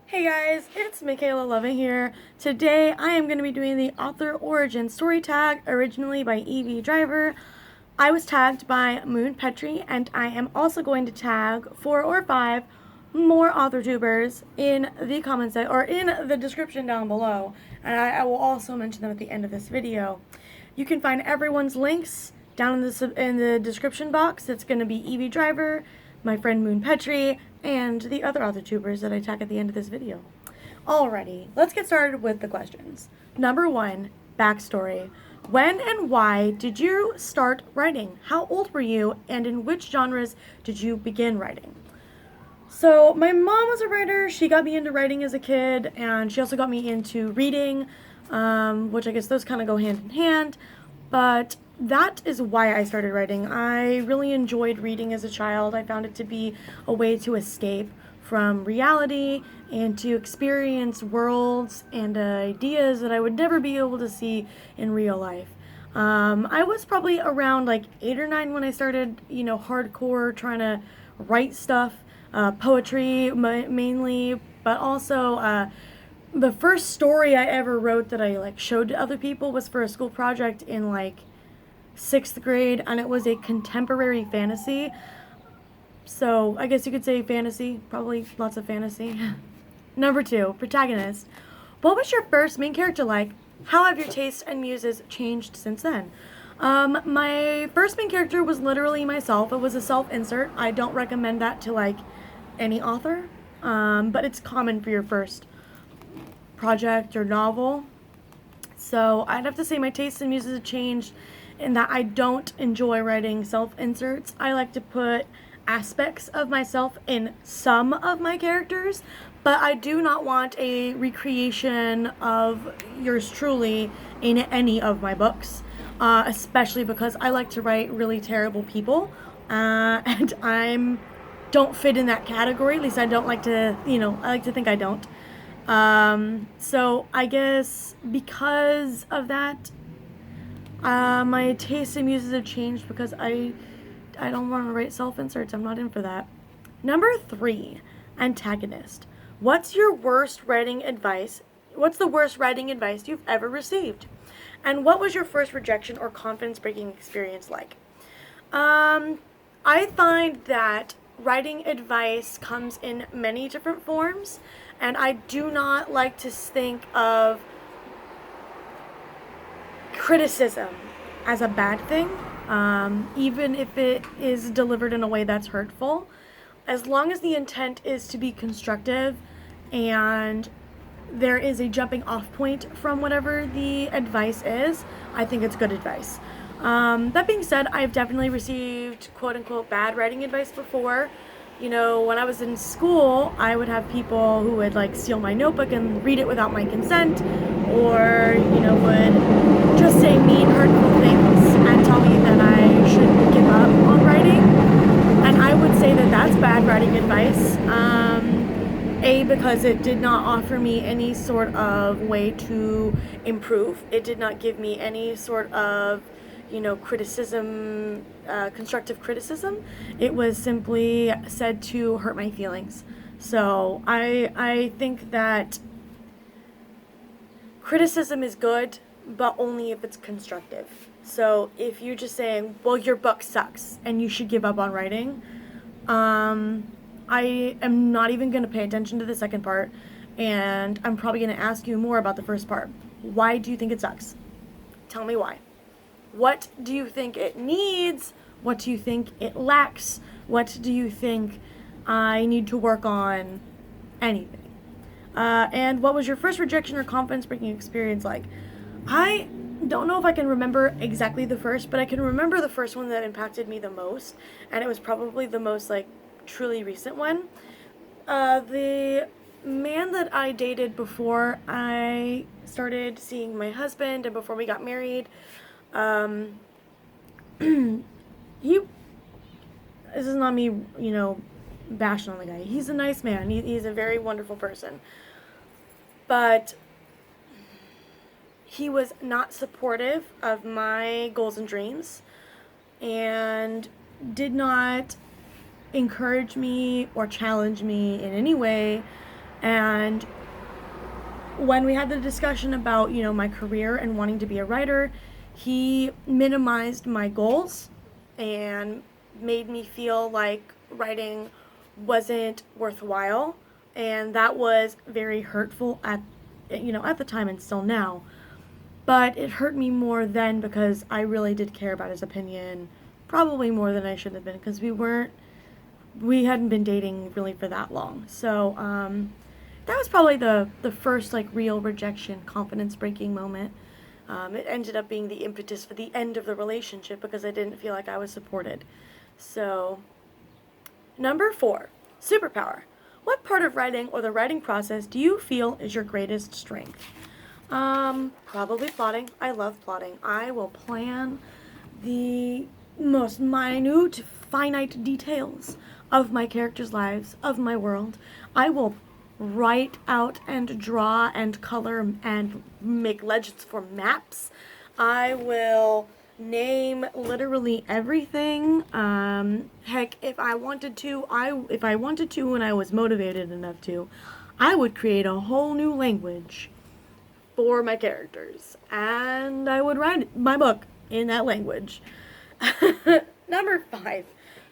Hey guys, it's Michaela Lovin here. Today I am going to be doing the author origin story tag, originally by Evie Driver. I was tagged by Petrie, and I am also going to tag 4 or 5 more author tubers in the comments or in the description down below, and I will also mention them at the end of this video. You can find everyone's links down in the description box. It's going to be Evie Driver, my friend Moon Petrie, and the other author tubers that I tag at the end of this video. Alrighty, let's get started with the questions. Number 1, backstory. When and why did you start writing? How old were you, and in which genres did you begin writing? So my mom was a writer. She got me into writing as a kid, and she also got me into reading, which I guess those kind of go hand in hand. But that is why I started writing. I really enjoyed reading as a child. I found it to be a way to escape from reality and to experience worlds and ideas that I would never be able to see in real life. I was probably around like 8 or 9 when I started, hardcore trying to write stuff, poetry mainly, but also the first story I ever wrote that I showed to other people was for a school project in 6th grade, and it was a contemporary fantasy. So I guess you could say fantasy, probably lots of fantasy. Number 2, protagonist. What was your first main character like? How have your tastes and muses changed since then? My first main character was literally myself. It was a self-insert. I don't recommend that to any author, but it's common for your first project or novel. So I'd have to say my tastes and muses have changed in that I don't enjoy writing self-inserts. I like to put aspects of myself in some of my characters, but I do not want a recreation of yours truly in any of my books, especially because I like to write really terrible people, and don't fit in that category. At least I don't like to, I like to think I don't. So I guess because of that, my tastes and muses have changed because I don't want to write self-inserts. I'm not in for that. Number 3, antagonist. What's the worst writing advice you've ever received? And what was your first rejection or confidence-breaking experience like? I find that writing advice comes in many different forms, and I do not like to think of criticism as a bad thing, even if it is delivered in a way that's hurtful. As long as the intent is to be constructive and there is a jumping off point from whatever the advice is, I think it's good advice. That being said, I've definitely received quote-unquote bad writing advice before. When I was in school, I would have people who would steal my notebook and read it without my consent, or, would just say mean, hurtful things and tell me that I should give up on writing. And I would say that that's bad writing advice. Because it did not offer me any sort of way to improve. It did not give me any sort of criticism, constructive criticism. It was simply said to hurt my feelings. So I think that criticism is good, but only if it's constructive. So if you're just saying, well, your book sucks and you should give up on writing, I am not even going to pay attention to the second part, and I'm probably going to ask you more about the first part. Why do you think it sucks? Tell me why. What do you think it needs? What do you think it lacks? What do you think I need to work on? Anything. And what was your first rejection or confidence-breaking experience like? I don't know if I can remember exactly the first, but I can remember the first one that impacted me the most, and it was probably the most truly recent one. The man that I dated before I started seeing my husband and before we got married, this is not me, bashing on the guy. He's a nice man. He's a very wonderful person. But he was not supportive of my goals and dreams and did not encourage me or challenge me in any way And when we had the discussion about, my career and wanting to be a writer, he minimized my goals and made me feel like writing wasn't worthwhile, and that was very hurtful at the time and still now. But it hurt me more then because I really did care about his opinion, probably more than I should have been, because we hadn't been dating really for that long. So that was probably the first like real rejection, confidence breaking moment. It ended up being the impetus for the end of the relationship because I didn't feel like I was supported. So, number 4, superpower. What part of writing or the writing process do you feel is your greatest strength? Probably plotting. I love plotting. I will plan the most minute, finite details of my characters' lives, of my world. I will write out and draw and color and make legends for maps. I will name literally everything. Heck, if I wanted to, and I was motivated enough to, I would create a whole new language for my characters, and I would write my book in that language. Number 5,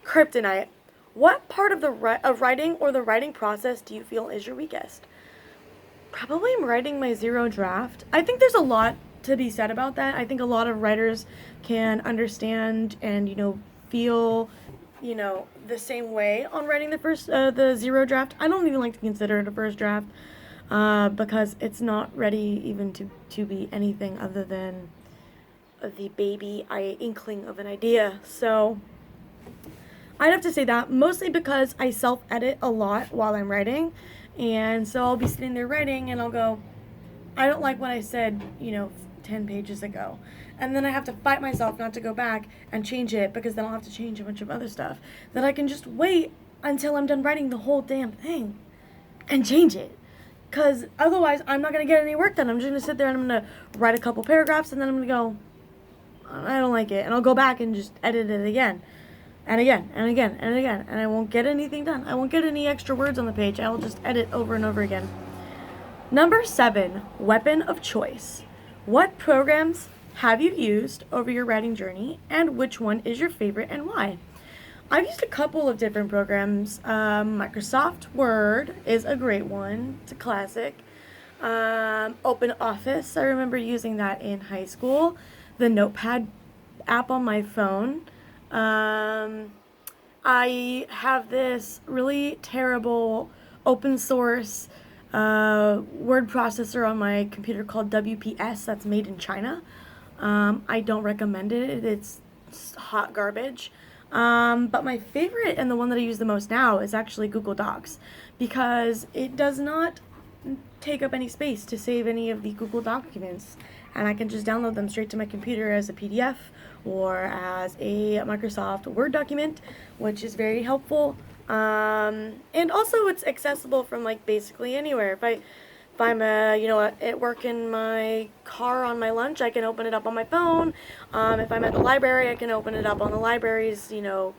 kryptonite. What part of writing or the writing process do you feel is your weakest? Probably writing my zero draft. I think there's a lot to be said about that. I think a lot of writers can understand and feel the same way on writing the zero draft. I don't even like to consider it a first draft because it's not ready even to be anything other than the baby inkling of an idea. So I'd have to say that, mostly because I self-edit a lot while I'm writing, and so I'll be sitting there writing, and I'll go, I don't like what I said, 10 pages ago. And then I have to fight myself not to go back and change it, because then I'll have to change a bunch of other stuff. That I can just wait until I'm done writing the whole damn thing and change it. Because otherwise, I'm not going to get any work done. I'm just going to sit there and I'm going to write a couple paragraphs, and then I'm going to go, I don't like it. And I'll go back and just edit it again. And again, and again, and again. And I won't get anything done. I won't get any extra words on the page. I will just edit over and over again. Number 7, weapon of choice. What programs have you used over your writing journey, and which one is your favorite and why? I've used a couple of different programs. Microsoft Word is a great one. It's a classic. Open Office, I remember using that in high school. The Notepad app on my phone. I have this really terrible open source word processor on my computer called WPS that's made in China. I don't recommend it. It's hot garbage. But my favorite and the one that I use the most now is actually Google Docs, because it does not take up any space to save any of the Google documents, and I can just download them straight to my computer as a PDF or as a Microsoft Word document, which is very helpful. And also it's accessible from like basically anywhere. If I'm at work in my car on my lunch, I can open it up on my phone. If I'm at the library, I can open it up on the library's,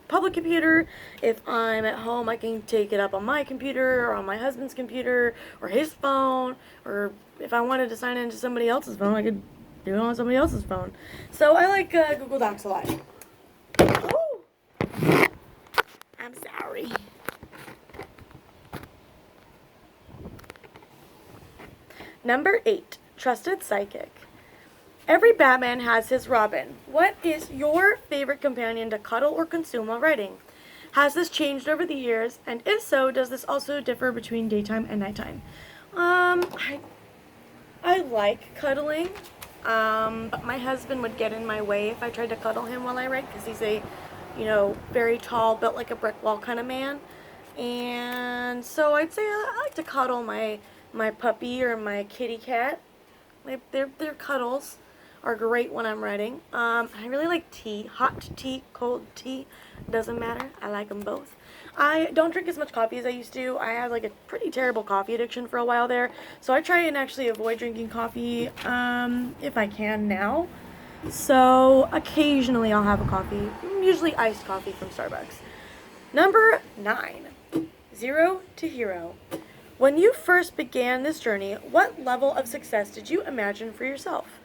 public computer. If I'm at home, I can take it up on my computer or on my husband's computer or his phone. Or if I wanted to sign into somebody else's phone, I could do it on somebody else's phone. So I like Google Docs a lot. Oh, I'm sorry. Number 8, trusted psychic. Every Batman has his Robin. What is your favorite companion to cuddle or consume while writing? Has this changed over the years? And if so, does this also differ between daytime and nighttime? I like cuddling, but my husband would get in my way if I tried to cuddle him while I write, because he's a, very tall, built like a brick wall kind of man. And so I'd say I like to cuddle my puppy or my kitty cat. Their cuddles are great when I'm writing. I really like tea. Hot tea, cold tea, doesn't matter. I like them both. I don't drink as much coffee as I used to. I had like a pretty terrible coffee addiction for a while there. So I try and actually avoid drinking coffee if I can now. So occasionally I'll have a coffee, usually iced coffee from Starbucks. Number 9, 0 to hero. When you first began this journey, what level of success did you imagine for yourself?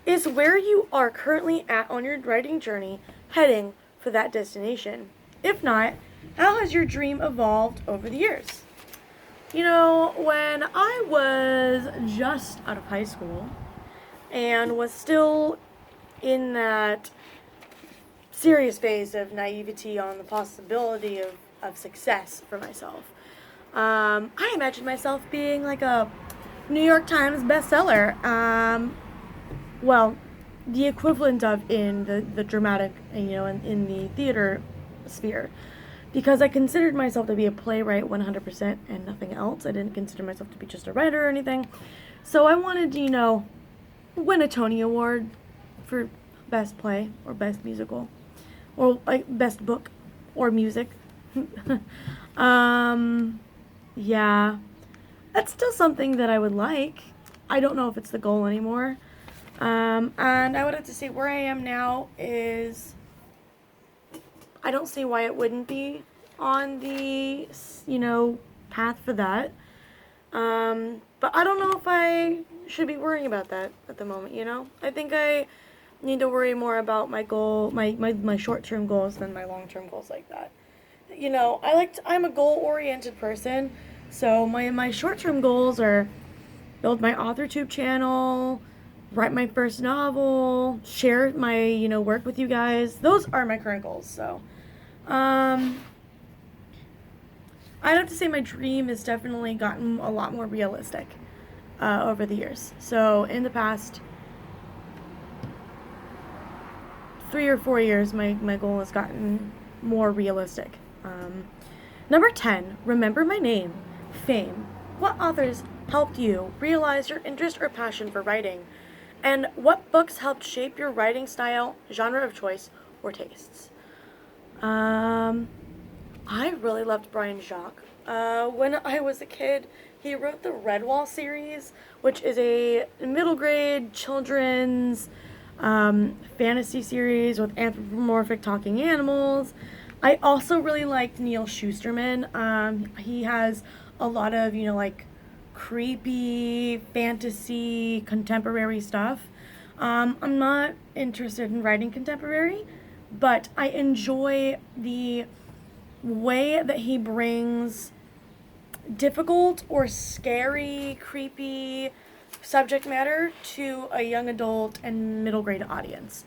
Is where you are currently at on your writing journey heading for that destination? If not, how has your dream evolved over the years? You know, when I was just out of high school and was still in that serious phase of naivety on the possibility of success for myself, I imagined myself being like a New York Times bestseller. Well, the equivalent of in the dramatic, in the theater sphere. Because I considered myself to be a playwright 100% and nothing else. I didn't consider myself to be just a writer or anything. So I wanted to, win a Tony Award for best play or best musical or like best book or music. Yeah, that's still something that I would like. I don't know if it's the goal anymore. And I would have to say where I am now is, I don't see why it wouldn't be on the, path for that. But I don't know if I should be worrying about that at the moment, I think I need to worry more about my goal, my short-term goals than my long-term goals like that. I'm a goal-oriented person, so my short-term goals are build my AuthorTube channel, write my first novel, share my, work with you guys. Those are my current goals, so. I'd have to say my dream has definitely gotten a lot more realistic over the years. So in the past 3 or 4 years, my goal has gotten more realistic. Number 10, remember my name. Fame. What authors helped you realize your interest or passion for writing? And what books helped shape your writing style, genre of choice, or tastes? I really loved Brian Jacques. When I was a kid, he wrote the Redwall series, which is a middle grade children's fantasy series with anthropomorphic talking animals. I also really liked Neil Shusterman. He has a lot of, creepy, fantasy, contemporary stuff. I'm not interested in writing contemporary, but I enjoy the way that he brings difficult or scary, creepy subject matter to a young adult and middle grade audience.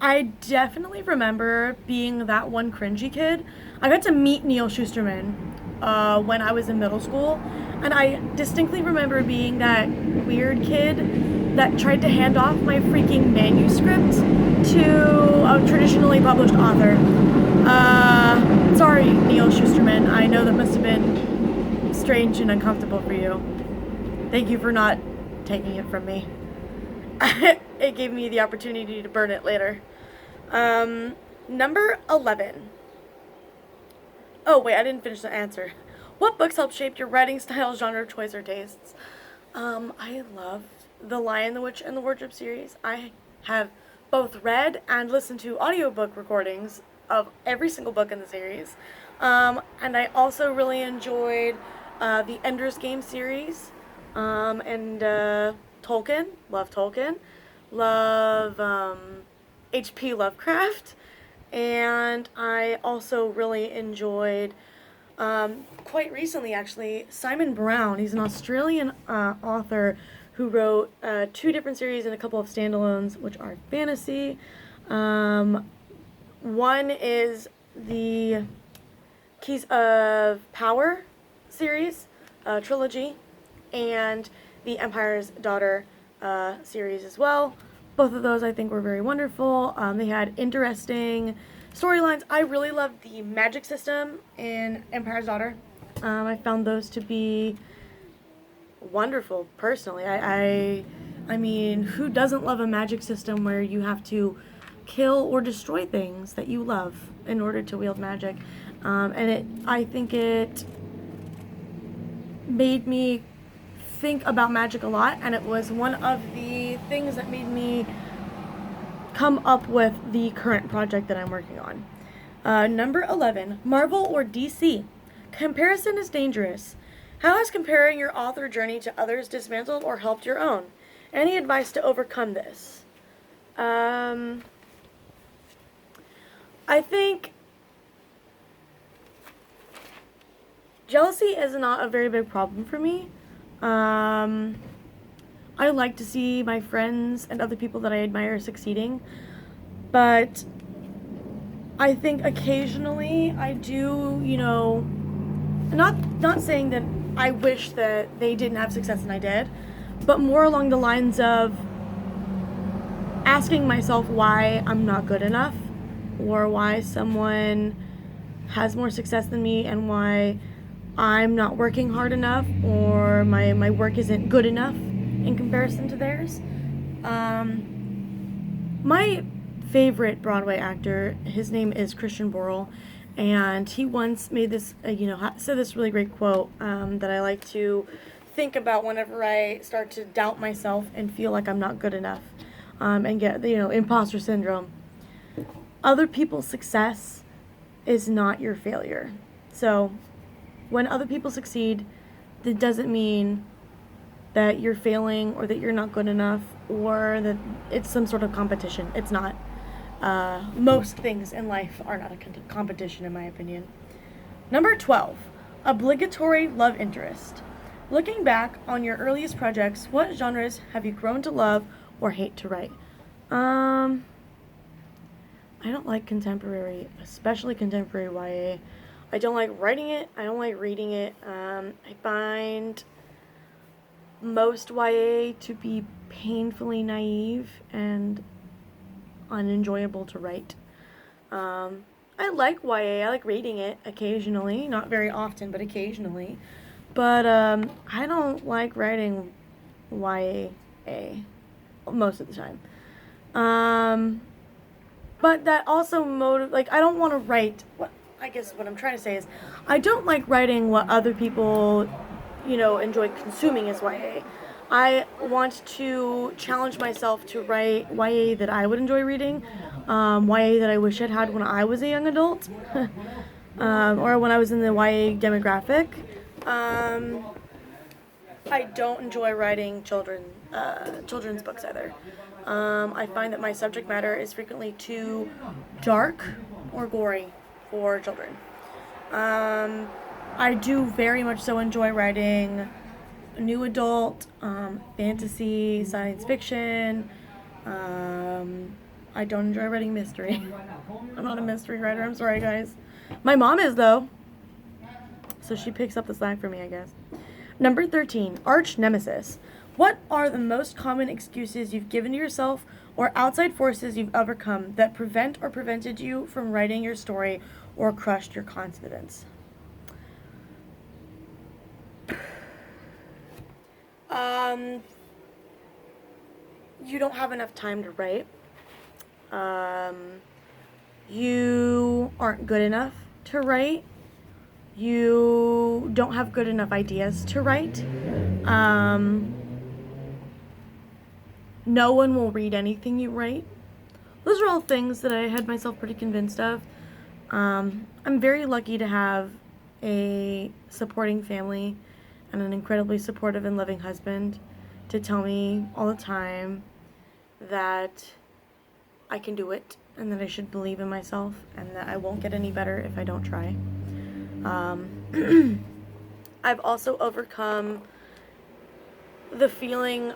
I definitely remember being that one cringy kid. I got to meet Neil Shusterman when I was in middle school, and I distinctly remember being that weird kid that tried to hand off my freaking manuscript to a traditionally published author. Sorry, Neil Shusterman. I know that must have been strange and uncomfortable for you. Thank you for not taking it from me. It gave me the opportunity to burn it later. Number 11. Oh, wait, I didn't finish the answer. What books helped shape your writing style, genre, choice, or tastes? I love The Lion, the Witch, and the Wardrobe series. I have both read and listened to audiobook recordings of every single book in the series. And I also really enjoyed the Ender's Game series. And Tolkien. Love Tolkien. Love H.P. Lovecraft. And I also really enjoyed, quite recently actually, Simon Brown. He's an Australian author who wrote 2 different series and a couple of standalones, which are fantasy. One is the Keys of Power series, trilogy, and the Empire's Daughter series as well. Both of those I think were very wonderful. They had interesting storylines. I really loved the magic system in Empire's Daughter. I found those to be wonderful, personally. I mean, who doesn't love a magic system where you have to kill or destroy things that you love in order to wield magic? I think it made me think about magic a lot, and it was one of the things that made me come up with the current project that I'm working on. Number 11, Marvel or DC? Comparison is dangerous. How has comparing your author journey to others dismantled or helped your own? Any advice to overcome this? I think jealousy is not a very big problem for me. I like to see my friends and other people that I admire succeeding, but I think occasionally I do, not saying that I wish that they didn't have success and I did, but more along the lines of asking myself why I'm not good enough, or why someone has more success than me, and why I'm not working hard enough, or my work isn't good enough in comparison to theirs. My favorite Broadway actor, his name is Christian Borle, and he once made this, said this really great quote that I like to think about whenever I start to doubt myself and feel like I'm not good enough, and get, imposter syndrome. Other people's success is not your failure. So when other people succeed, that doesn't mean that you're failing or that you're not good enough or that it's some sort of competition. It's not. Most things in life are not a competition, in my opinion. Number 12, obligatory love interest. Looking back on your earliest projects, what genres have you grown to love or hate to write? I don't like contemporary, especially contemporary YA. I don't like writing it. I don't like reading it. I find most YA to be painfully naive and unenjoyable to write. I like YA. I like reading it occasionally, not very often, but occasionally. But I don't like writing YA most of the time. But that also I don't want to write I guess what I'm trying to say is I don't like writing what other people enjoy consuming as YA. I want to challenge myself to write YA that I would enjoy reading, YA that I wish I'd had when I was a young adult, or when I was in the YA demographic. I don't enjoy writing children's books either. I find that my subject matter is frequently too dark or gory for children. I do very much so enjoy writing new adult, fantasy, science fiction. I don't enjoy writing mystery. I'm not a mystery writer, I'm sorry guys. My mom is though, so she picks up the slack for me, I guess. Number 13, arch nemesis. What are the most common excuses you've given to yourself or outside forces you've overcome that prevent or prevented you from writing your story or crushed your confidence? You don't have enough time to write. You aren't good enough to write. You don't have good enough ideas to write. No one will read anything you write. Those are all things that I had myself pretty convinced of. I'm very lucky to have a supporting family and an incredibly supportive and loving husband to tell me all the time that I can do it and that I should believe in myself and that I won't get any better if I don't try. I've also overcome the feeling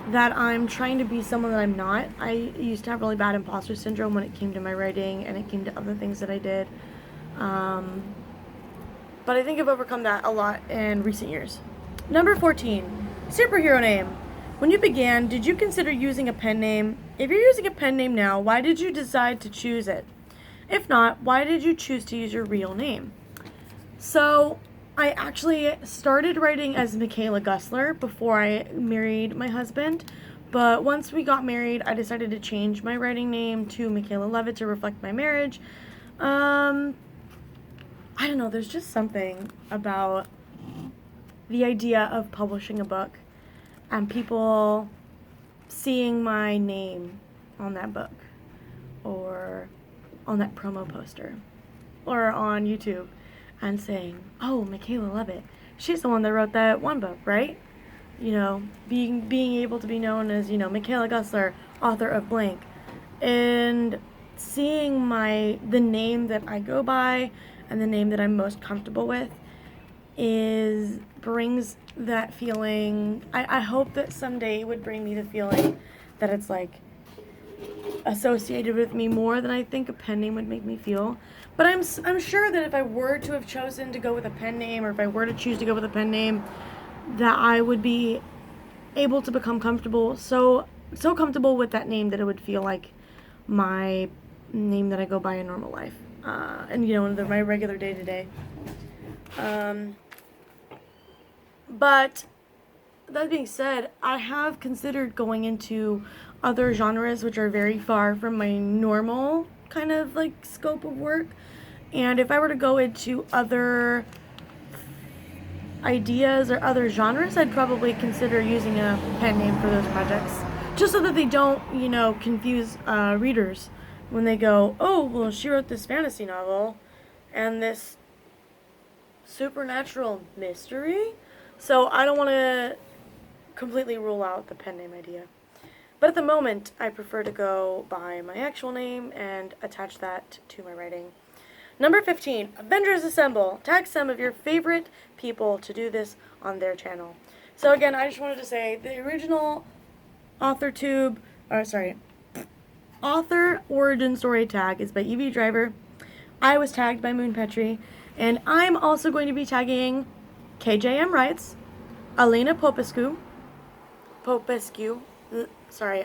that I'm trying to be someone that I'm not. I used to have really bad imposter syndrome when it came to my writing and it came to other things that I did. But I think I've overcome that a lot in recent years. Number 14, superhero name. When you began, did you consider using a pen name? If you're using a pen name now, why did you decide to choose it? If not, why did you choose to use your real name? So, I actually started writing as Michaela Gussler before I married my husband, but once we got married, I decided to change my writing name to Michaela Levitt to reflect my marriage. I don't know, there's just something about the idea of publishing a book and people seeing my name on that book, or on that promo poster or on YouTube and saying, oh, Michaela Levitt, she's the one that wrote that one book, right? You know, being able to be known as, you know, Michaela Gussler, author of blank, and seeing the name that I go by and the name that I'm most comfortable with brings that feeling. I hope that someday it would bring me the feeling that it's like associated with me more than I think a pen name would make me feel. But I'm sure that if I were to have chosen to go with a pen name, or if I were to choose to go with a pen name, that I would be able to become comfortable, so comfortable with that name that it would feel like my name that I go by in normal life, and you know, my regular day to day. But that being said, I have considered going into other genres which are very far from my normal kind of like scope of work. And if I were to go into other ideas or other genres, I'd probably consider using a pen name for those projects, just so that they don't, you know, confuse readers when they go, oh, well, she wrote this fantasy novel and this supernatural mystery. So I don't want to completely rule out the pen name idea. But at the moment, I prefer to go by my actual name and attach that to my writing. Number 15, Avengers Assemble. Tag some of your favorite people to do this on their channel. So again, I just wanted to say the original author origin story tag is by Evie Driver. I was tagged by Moon Petrie, and I'm also going to be tagging KJM Writes, Alina Popescu,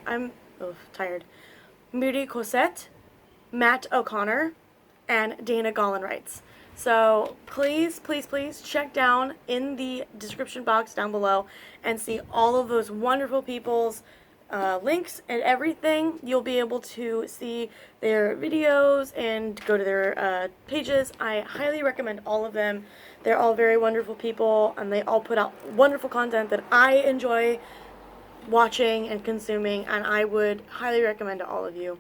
I'm tired, Miri Cosette, Matt O'Connor, and Dana Gaulin Writes. So please, please, please check down in the description box down below and see all of those wonderful people's links and everything. You'll be able to see their videos and go to their pages. I highly recommend all of them. They're all very wonderful people, and they all put out wonderful content that I enjoy watching and consuming, and I would highly recommend to all of you.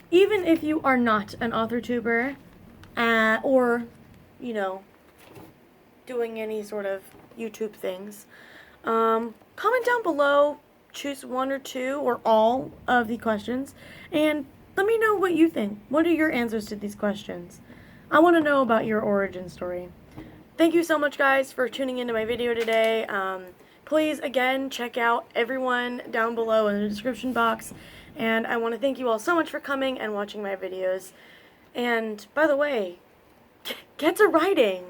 Even if you are not an author tuber, or, you know, doing any sort of YouTube things, comment down below, choose one or two or all of the questions, and let me know what you think. What are your answers to these questions? I want to know about your origin story. Thank you so much, guys, for tuning into my video today. Please, again, check out everyone down below in the description box. And I want to thank you all so much for coming and watching my videos. And, by the way, get to writing!